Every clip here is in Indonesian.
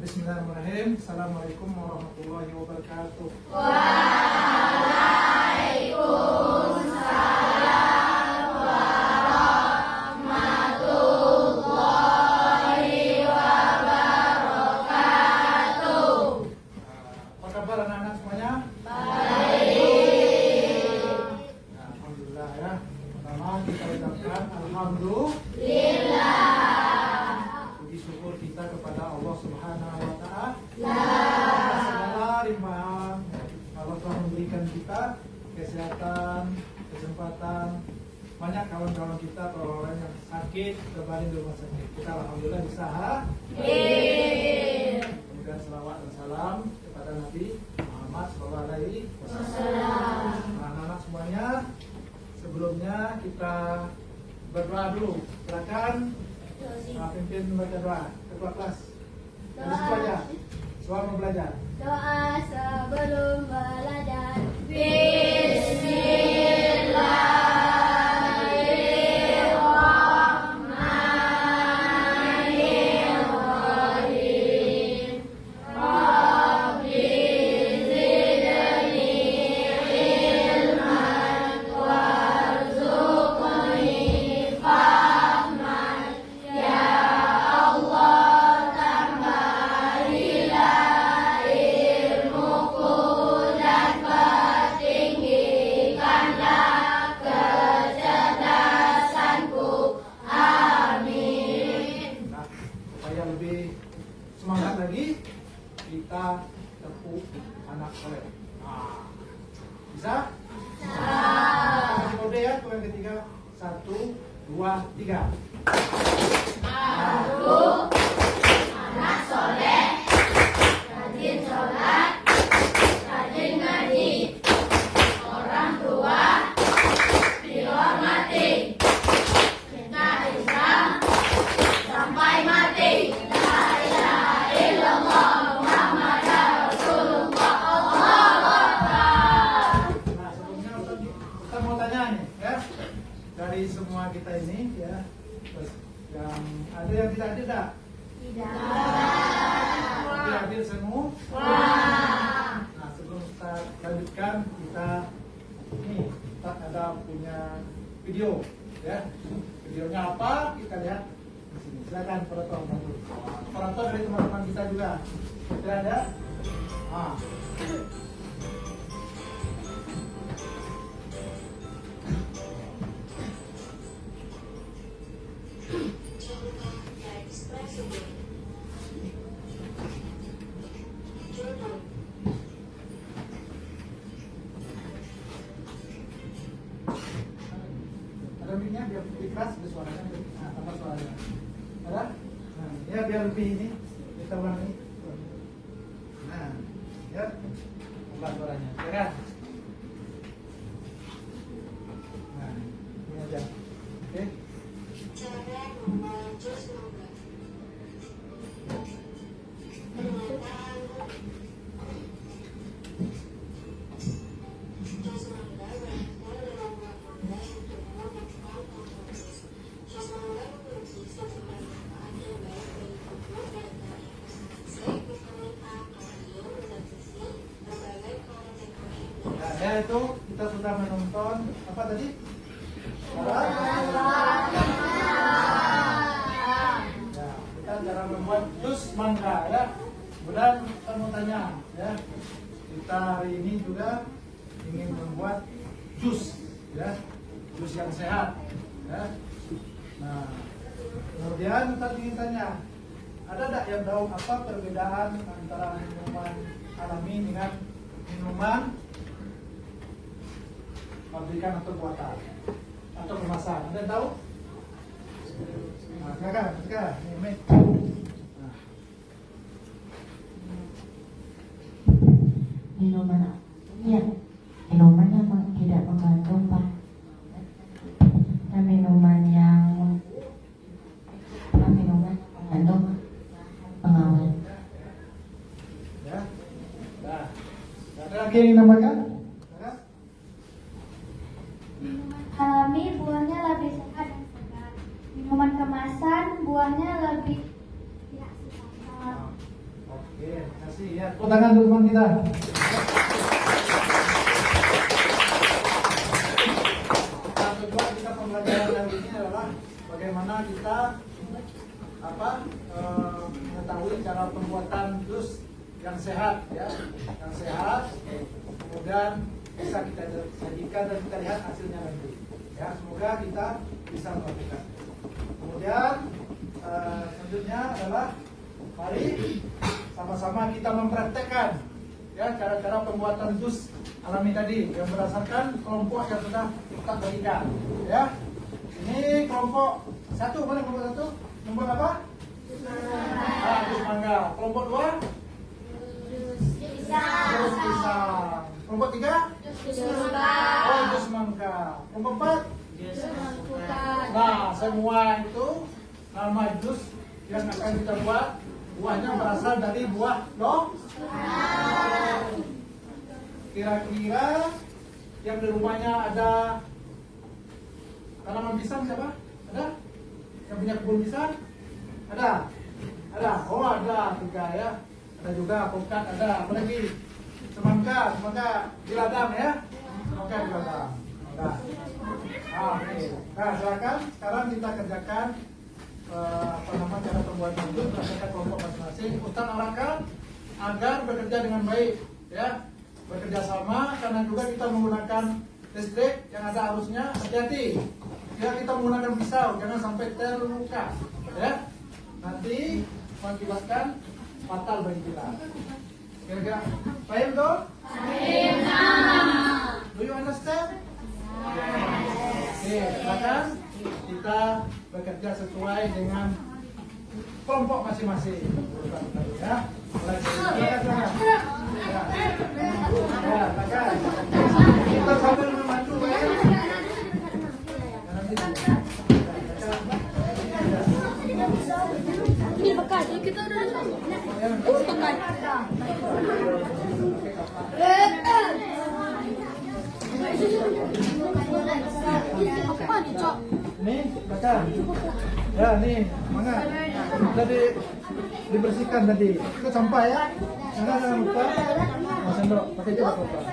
Bismillahirrahmanirrahim. Assalamualaikum warahmatullahi wabarakatuh. Waalaikumsalam warahmatullahi wabarakatuh. Apa kabar anak-anak semuanya? Baik. Alhamdulillah ya. Pertama kita ucapkan alhamdulillah. Puji syukur kita kepada Allah Subhanahu wa taala. Segala limpahan Allah telah memberikan kita kesehatan, kesempatan. Banyak kawan-kawan kita atau orang yang sakit terbaring di rumah sakit. Kita alhamdulillah bisa kemudian selawat dan salam kepada Nabi Muhammad SAW. Anak-anak semuanya, sebelumnya kita berdoa dulu. Silakan pimpin membaca doa. Ketua kelas. Dari situ aja. Soal mau belajar. Doa sebelum belajar. Bismillahirrahmanirrahim. Rabbi zidni ilman warzuqni fahman. Ya Allah, tambahilah ilmuku dan pertinggikanlah kecerdasanku. Amin. Nah, supaya lebih semangat lagi, kita tepuk anak soleh. Nah, bisa? Bisa. Kode ya, yang ketiga. 1, 2, 3. Aku anak soleh, rajin sholat, rajin ngaji, orang tua dihormati, cinta Islam sampai mati. La ilaha illallah Muhammadar Rasulullah. Allahu Akbar. Nah, sebelumnya Ustaz mau tanya nih, ya. Dari semua kita ini, ya. Terus yang ada yang tidak hadir tak? Tapi hadir semua. Nah, sebelum kita lanjutkan, kita ini kita ada punya video, ya. Videonya apa? Kita lihat di sini. Silakan operator dulu. Operator dari teman-teman kita juga. Kita ada. Ah. Ada mic-nya biar lebih keras, biar suaranya lebih tambah suaranya. Ada? Nah, ya biar lebih ini, kita ulangi. Nah, ya tambah suaranya. Ya kan? Nah, ini aja. Oke. Cara membuat jus mangga. Penguatan jus mangga berasal dari buah mangga yang tumbuh di pohon tropis. Jus mangga memiliki sejumlah manfaat yang baik bagi tubuh dan selain vitamin A, kalium, zat besi, berbagai konten-konten Nah, ya itu kita sudah menonton apa tadi? Ya, kita cara membuat jus mangga ya. Kemudian kita mau tanya ya. Kita hari ini juga ingin membuat jus ya. Jus yang sehat ya. Nah, kemudian kita ingin tanya, ada tak yang tahu apa perbedaan antara minuman alami dengan minuman pabrikan atau buatan atau kemasan? Ada yang tahu? Nah, silakan, ini mic. Nah, Minuman ya, minuman yang tidak mengandung dan minuman yang minuman mengandung pengawet. ya. Nah, ada lagi yang dinamakan? Silakan. Minuman alami buahnya lebih sehat dan segar. Minuman kemasan buahnya lebih tidak sehat. Tepuk tangan untuk teman kita. Yang kedua kita pembelajaran kali ini adalah bagaimana kita mengetahui cara pembuatan jus yang sehat, ya, yang sehat, kemudian bisa kita sajikan dan kita lihat hasilnya nanti. Ya, semoga kita bisa melakukan. Kemudian selanjutnya adalah mari sama-sama kita mempraktekkan ya cara-cara pembuatan jus alami tadi yang berdasarkan kelompok yang sudah kita berikan. Ya, ini kelompok satu, mana kelompok satu? Membuat apa? Jus mangga. Kelompok dua? Jus pisang. Kelompok tiga? Jus mangga. Kelompok empat? Nah, semua itu nama jus yang akan kita buat buahnya berasal dari buah loh. Kira-kira yang di rumahnya ada tanaman pisang siapa? Ada? Yang punya kebun pisang? Ada? Ada? Oh ada juga ya. Ada juga pokat ada. Apa lagi? Semangka di ladang ya. Semangka di ladang. Ada. Oke. Nah silakan sekarang kita kerjakan cara pembuatan jus berdasarkan kelompok masing-masing. Ustaz arahkan agar bekerja dengan baik ya. Bekerja sama karena juga kita menggunakan listrik yang ada arusnya. Hati-hati. Ya kita menggunakan pisau, jangan sampai terluka ya. Nanti mengakibatkan fatal bagi kita. Kira-kira paham toh? Do you understand? Oke, silakan kita bekerja sesuai dengan kelompok masing-masing. Ya, mulai silakan. Ya, silakan. Kita sambil membantu ya. Ini bekas, kita udah bekas. Nih, bakar. Ya, nih, mana? Tadi dibersihkan tadi. Itu sampah ya. Jangan lupa. Sendok, pakai juga lupa.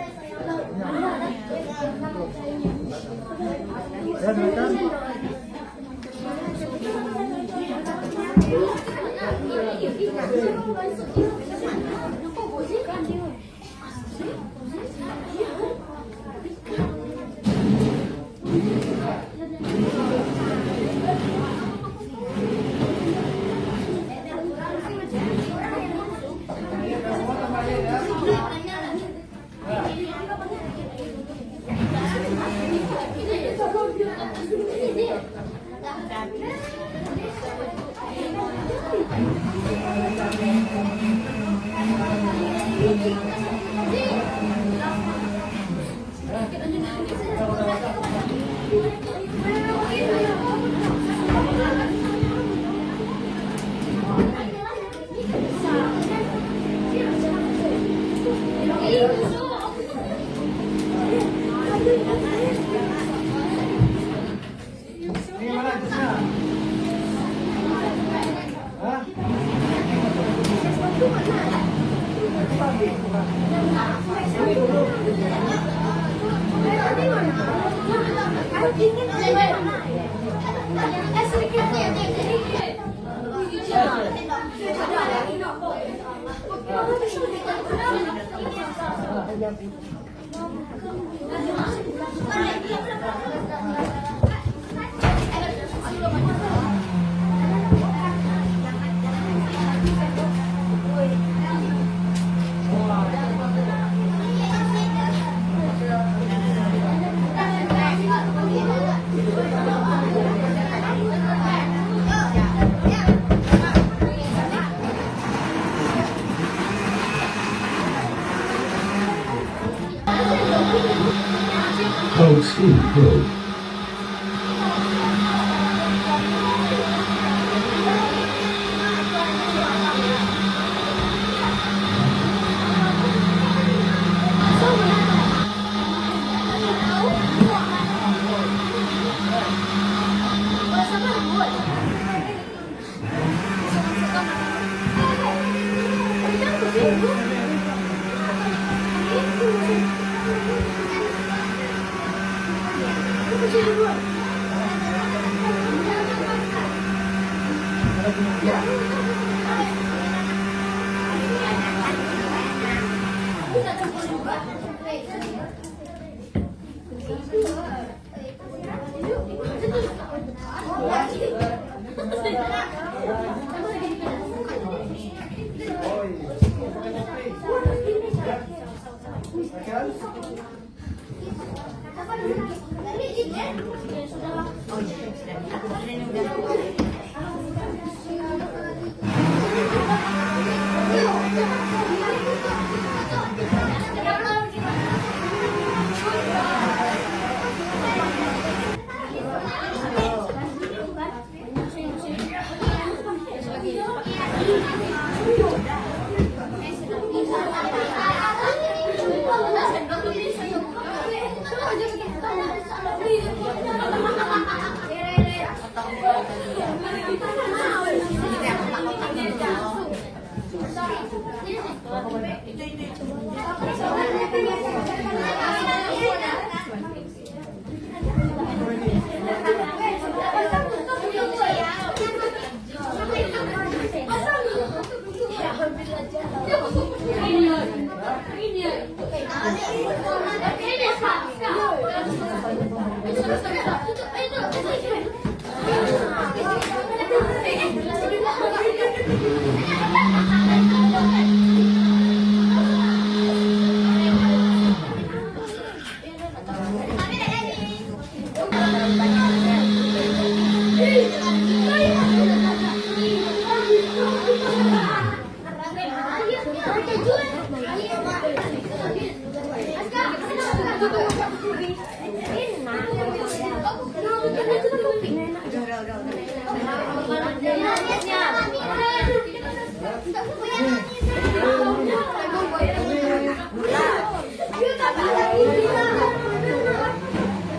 Ya, bakar. Ini mana jusnya? Hah? Ini dulu. Code School Code. Thank you. Ya. Oh iya. Ya.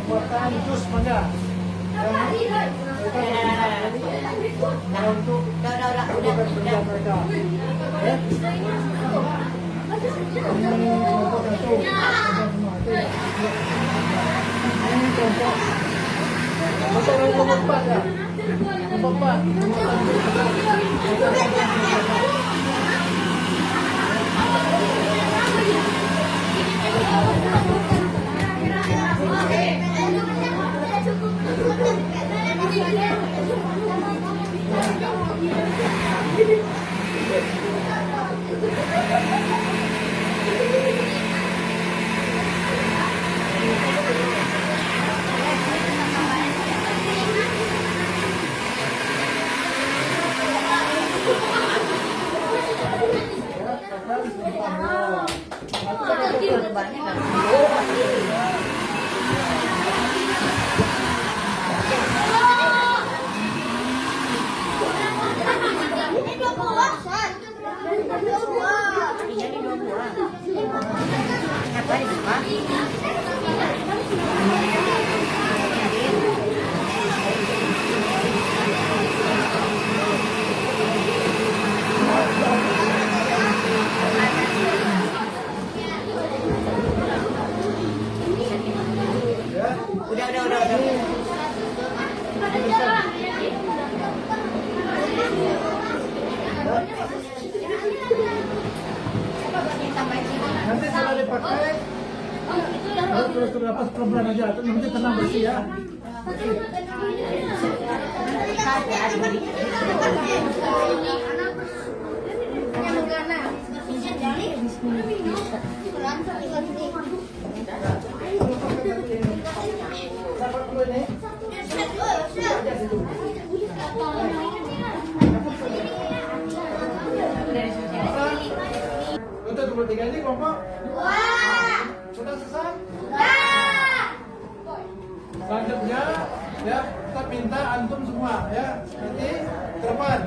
Buatkan jus mangga. Nanti setelah dipakai, terus dapat pelan aja, nanti tenang bersih ya. Dapat dulu ini. Untuk 23 ini kelompok? 2. Sudah selesai? Sudah. Selanjutnya ya kita minta antum semua ya nanti ke depan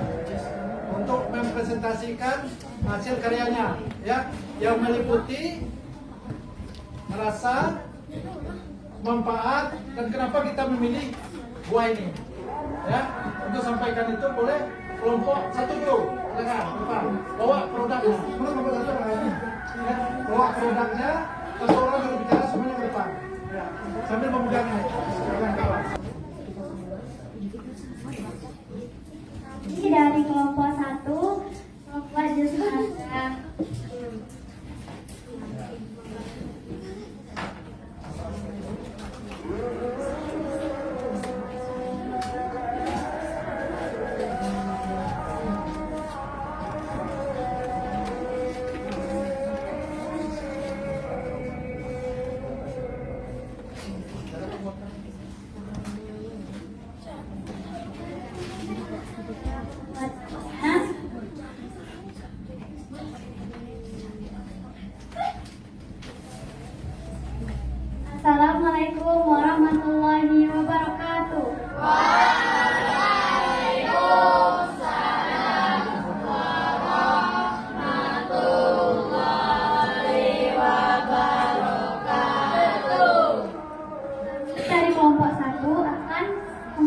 untuk mempresentasikan hasil karyanya ya yang meliputi rasa, manfaat dan kenapa kita memilih buah ini ya. Untuk sampaikan itu boleh kelompok 1 dulu, silakan depan bawa produknya. Mana kelompok 1 ini ya, bawa produknya, satu orang yang bicara semuanya ke depan ya, sambil memegang ini. Silakan kawan. Ini dari kelompok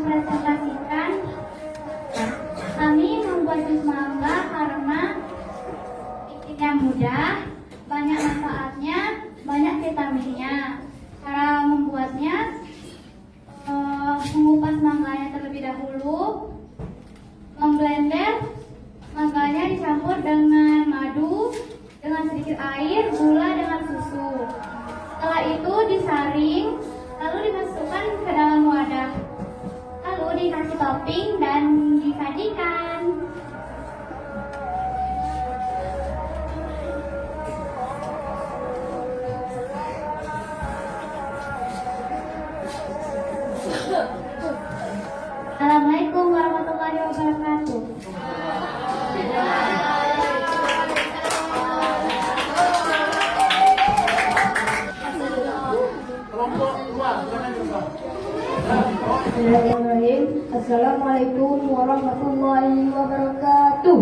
mempresentasikan kami membuat jus mangga karena bikinnya mudah, banyak manfaatnya, banyak vitaminnya. Cara membuatnya, mengupas mangganya terlebih dahulu, memblender mangganya dicampur dengan madu, dengan sedikit air, gula, dengan susu. Setelah itu disaring, lalu dimasukkan ke dalam wadah, lalu dikasih topping dan disajikan. Assalamualaikum warahmatullahi wabarakatuh. Kelompok dua, silakan kelompok. Bismillahirrahmanirrahim. Assalamualaikum warahmatullahi wabarakatuh.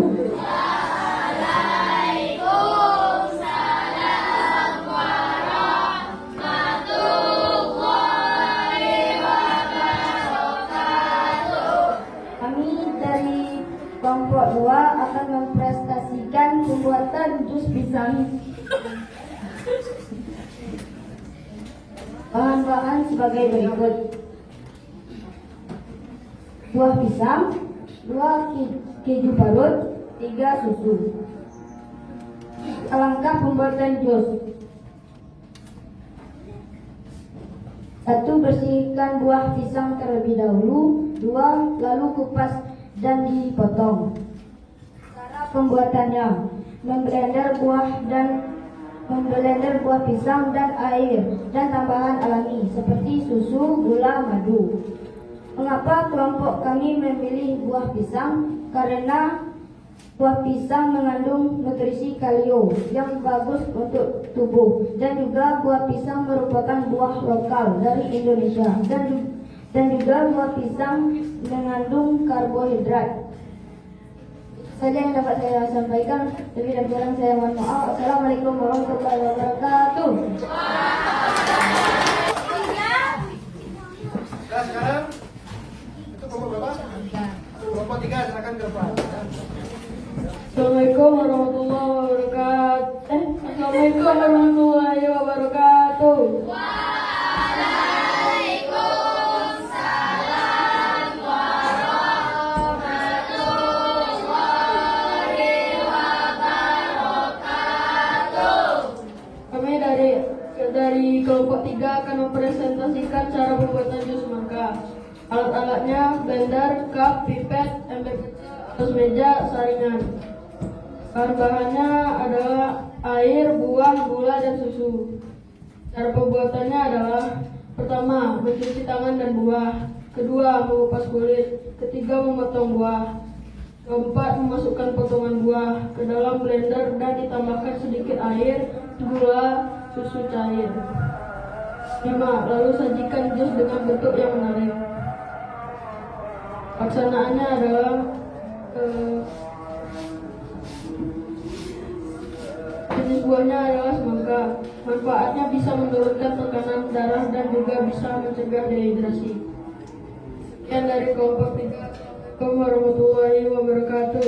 Kami dari kelompok 2 akan mempresentasikan pembuatan jus pisang. Bahan-bahan sebagai berikut: buah pisang, 2 keju parut, 3 susu. Alangkah pembuatan jus: 1. Bersihkan buah pisang terlebih dahulu. 2. Lalu kupas dan dipotong. Cara pembuatannya: memblender buah pisang dan air dan tambahan alami seperti susu, gula, madu. Mengapa kelompok kami memilih buah pisang? Karena buah pisang mengandung nutrisi kalio yang bagus untuk tubuh, dan juga buah pisang merupakan buah lokal dari Indonesia, dan juga buah pisang mengandung karbohidrat. Saja yang dapat saya sampaikan, lebih dan kurang saya mohon maaf. Assalamualaikum warahmatullahi wabarakatuh. Nah, sekarang itu kelompok berapa? Kelompok 3, silakan ke depan. Assalamualaikum warahmatullahi wabarakatuh. Assalamualaikum warahmatullahi wabarakatuh. Kami dari kelompok 3 akan mempresentasikan cara pembuatan jus mangga. Alat-alatnya: blender, cup, pipet, ember kecil, atas meja, saringan. Bahan-bahannya adalah air, buah, gula, dan susu. Cara pembuatannya adalah: pertama, mencuci tangan dan buah. Kedua, mengupas kulit. Ketiga, memotong buah. Keempat, memasukkan potongan buah ke dalam blender dan ditambahkan sedikit air, gula, susu cair. 5. Lalu sajikan jus dengan bentuk yang menarik. Pelaksanaannya adalah jenis buahnya adalah semangka. Manfaatnya bisa menurunkan tekanan darah dan juga bisa mencegah dehidrasi. Sekian dari kelompok 3. Assalamualaikum warahmatullahi wabarakatuh.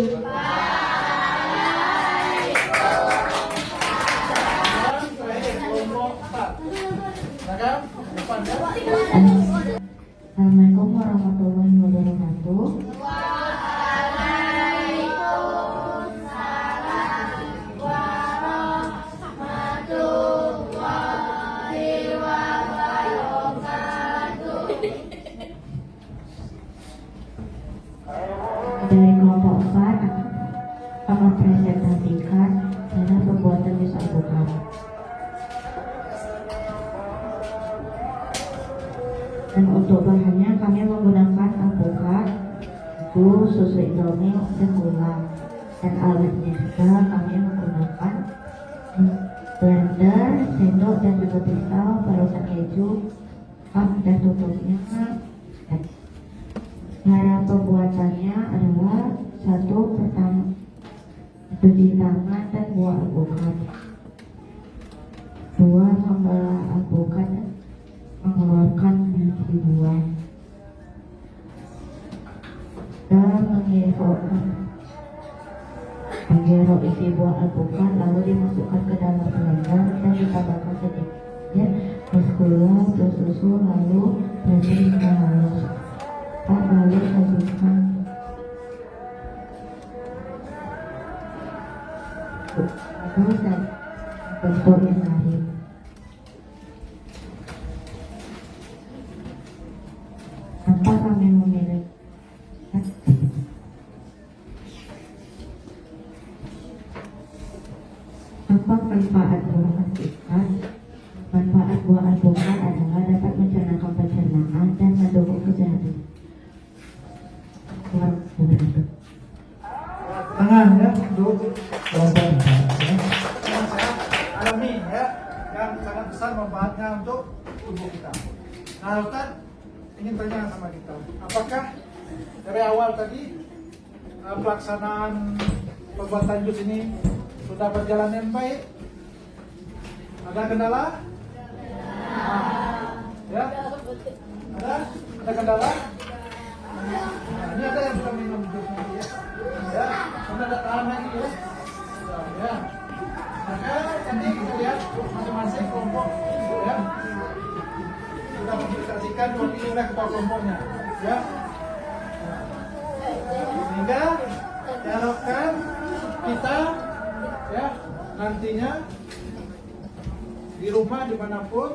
Kelompok 4. Silakan depan ya. Assalamualaikum warahmatullahi wabarakatuh. Dari kelompok 4 akan mempresentasikan cara pembuatan jus alpukat. Dan untuk bahannya kami menggunakan alpukat, susu indomie, dan gula. Dan alatnya juga kami menggunakan blender, sendok, dan juga pisau, parutan keju, cup, dan tutupnya. Cara pembuatannya adalah: 1. Pertama, cuci tangan dan buah alpukat. 2. Membelah alpukat dan mengeluarkan biji buah. menggero isi buah alpukat lalu dimasukkan ke dalam blender dan ditambahkan sedikit es gula, terus susu, lalu blender hingga halus. Lalu sajikan bentuk yang lain. Apa kami memilih? Apa manfaat buah alpukat? Manfaat buah alpukat adalah dapat mencernakan pencernaan dan mendukung kesehatan. Tangan ya, duduk. Yang sehat, alami ya, yang sangat besar manfaatnya untuk tubuh kita. Nah, Ustaz ingin tanya sama kita, apakah dari awal tadi pelaksanaan pembuatan jus ini sudah berjalan dengan baik? Ada kendala? Ya? Ada kendala? Nah, ini ada yang sudah minum jus nanti ya? Ya, sudah ada tahan lagi ya? Ya. Maka nanti kita lihat masing-masing kelompok ya. Sudah mempresentasikan dipilih ketua kelompoknya ya. Sehingga diharapkan kita ya nantinya di rumah dimanapun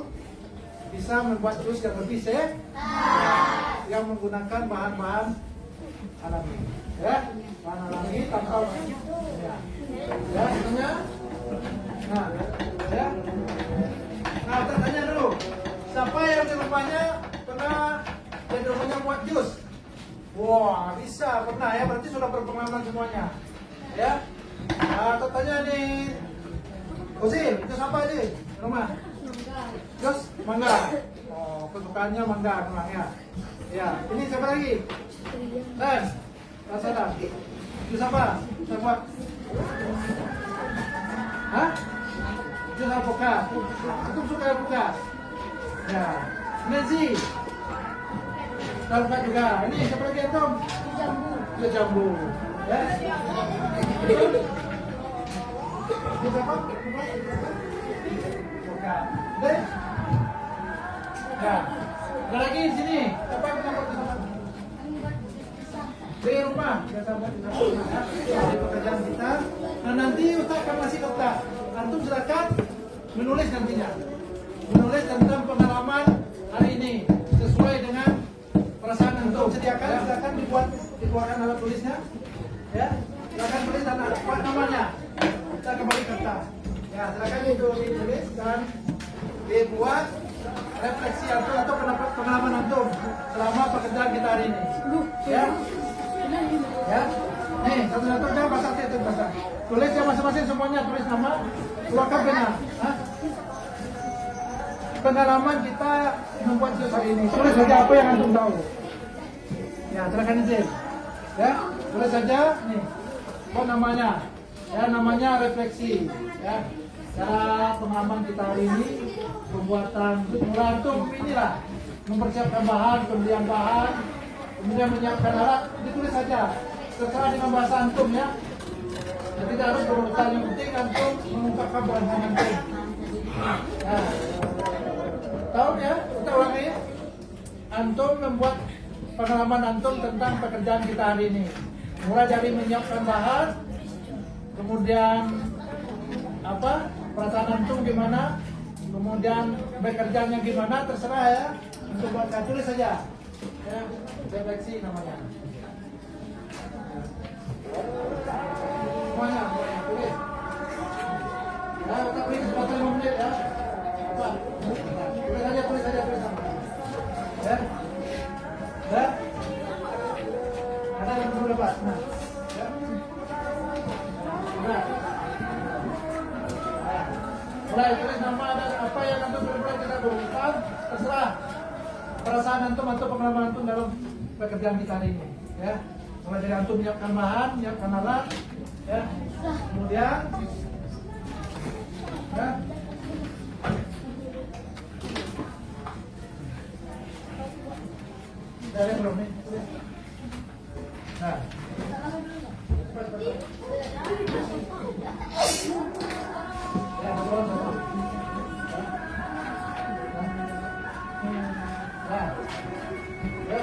bisa membuat jus yang lebih sehat yang menggunakan bahan-bahan alami ya, bahan alami tanpa ya semuanya. Nah ya, nah tanya dulu, siapa yang di rumahnya pernah di rumahnya buat jus? Wah bisa, pernah ya, berarti sudah berpengalaman semuanya ya. Nah tanya nih Usil, jus apa aja di rumah? Jus mangga. Oh, kesukaannya mangga memang ya. Ya, ini siapa lagi? Dan Rasada. Jus apa? Saya buat. Hah? Jus alpukat. Aku suka alpukat. Ya. Nancy. Alpukat juga. Ini siapa lagi Antum? Jambu. Jambu. Ya. Jus apa? Bukan. Deh. Ya. Ada lagi di sini. Apa yang kita buat? Di rumah. Kita buat di rumah. Ya. Di pekerjaan kita. Nah nanti Ustaz akan kasih daftar. Antum silakan menulis nantinya. Menulis tentang pengalaman hari ini sesuai dengan perasaan antum. Sediakan, silakan dikeluarkan alat tulisnya. Ya. Silakan tulis dan apa namanya. Kita kembali ke kertas. Ya, silakan ditulis dan dibuat refleksi atau pengalaman antum selama pekerjaan kita hari ini. Ya, ya. Nih, satu-satu jangan pasang itu pasang. Tulis ya masing-masing semuanya, tulis nama, keluarkan benar. Pengalaman kita membuat jus hari ini. Tulis saja apa yang antum tahu. Ya, silakan izin. Ya, tulis saja. Nih, apa namanya? Ya, namanya refleksi. Ya. Cara pengalaman kita hari ini, pembuatan mulai antum inilah mempersiapkan bahan, pembelian bahan, kemudian menyiapkan alat, ditulis saja terserah dengan bahasa antum ya. Jadi tidak harus berurutan, yang penting antum mengungkapkan bahan antum. Nah, tahu ya, kita ulangi. Antum membuat pengalaman antum tentang pekerjaan kita hari ini, mulai dari menyiapkan bahan, kemudian apa? Perasaan antum gimana, kemudian bekerjanya gimana, terserah ya. Untuk buat tulis saja, ya, refleksi namanya. Semuanya tulis. Ya, kita beri kesempatan 5 menit ya. Apa? Tulis saja. Ya, ya. Ada yang perlu dapat. Nah, ya. Nah. Mulai tulis nama, ada apa yang antum mulai kita bukan, terserah perasaan antum atau pengalaman antum dalam pekerjaan kita hari ini ya. Mulai dari antum menyiapkan bahan, menyiapkan alat ya, kemudian ya, dari belum nih. Nah. Ya, ngobrol satu. Nah. Ya.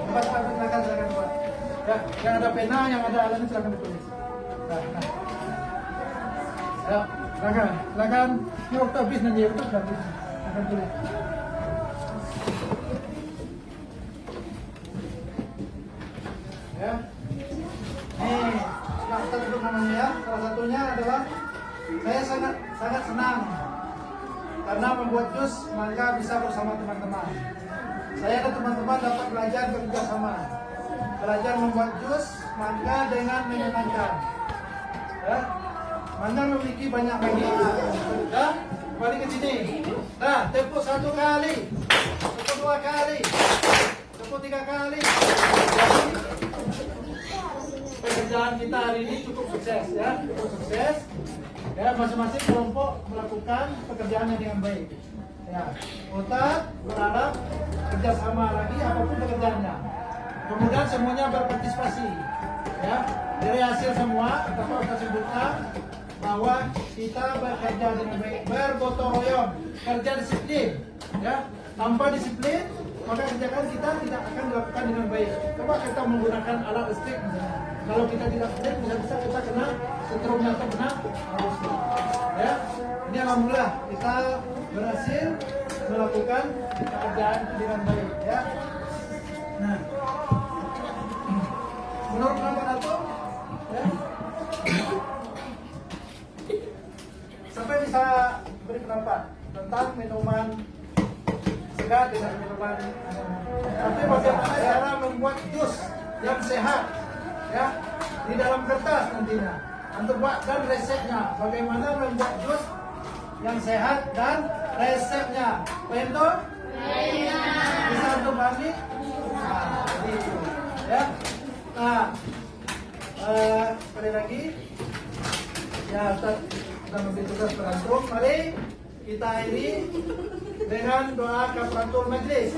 Cepat, silakan Pak. Ya, yang ada pena, yang ada alatnya silakan ditulis. Nah. Ya, silakan. Ini waktu habis nanti, waktu habis. Silakan tulis. Ya. Nih, kita duduk namanya ya. Salah satunya adalah saya sangat senang karena membuat jus mangga bisa bersama teman-teman. Saya dan teman-teman dapat belajar bekerja sama, belajar membuat jus mangga dengan menyenangkan. Ya, mangga memiliki banyak manfaat. Ya, kembali ke sini. Nah, tepuk 1 kali, tepuk 2 kali, tepuk 3 kali. Pekerjaan kita hari ini cukup sukses ya, cukup sukses. Ya, masing-masing kelompok melakukan pekerjaannya dengan baik. Ya, Ustaz berharap kerjasama lagi apapun pekerjaannya. Kemudian semuanya berpartisipasi. Ya, dari hasil semua dapat kita simpulkan bahwa kita bekerja dengan baik, bergotong royong, kerja disiplin. Ya, tanpa disiplin maka kerjaan kita tidak akan dilakukan dengan baik. Coba kita menggunakan alat listrik misalnya. Kalau kita tidak listrik bisa kita kena setrumnya terkena listrik. Ya, ini alhamdulillah kita berhasil melakukan pekerjaan dengan baik. Ya. Nah, menurut pendapat Dato, ya, sampai bisa beri pendapat tentang minuman segar dengan minuman. Tapi bagaimana cara membuat jus yang sehat, ya, di dalam kertas nantinya. Antum buat dan resepnya. Bagaimana membuat jus yang sehat dan resepnya. Paham tuh? Bisa antum pahami? Nah, jadi itu. Ya. Nah, sekali lagi, ya Ustaz sudah memberi tugas perantum. Mari kita ini dengan doa kafaratul majlis.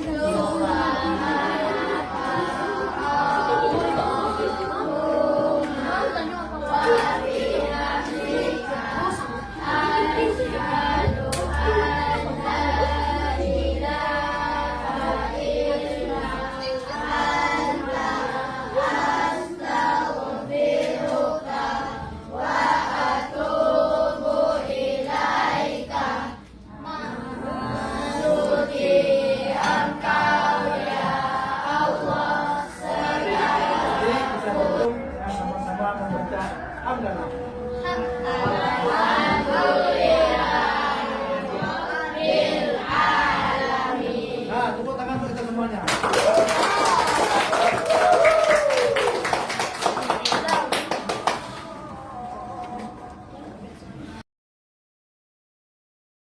Sama-sama membaca hamdalah.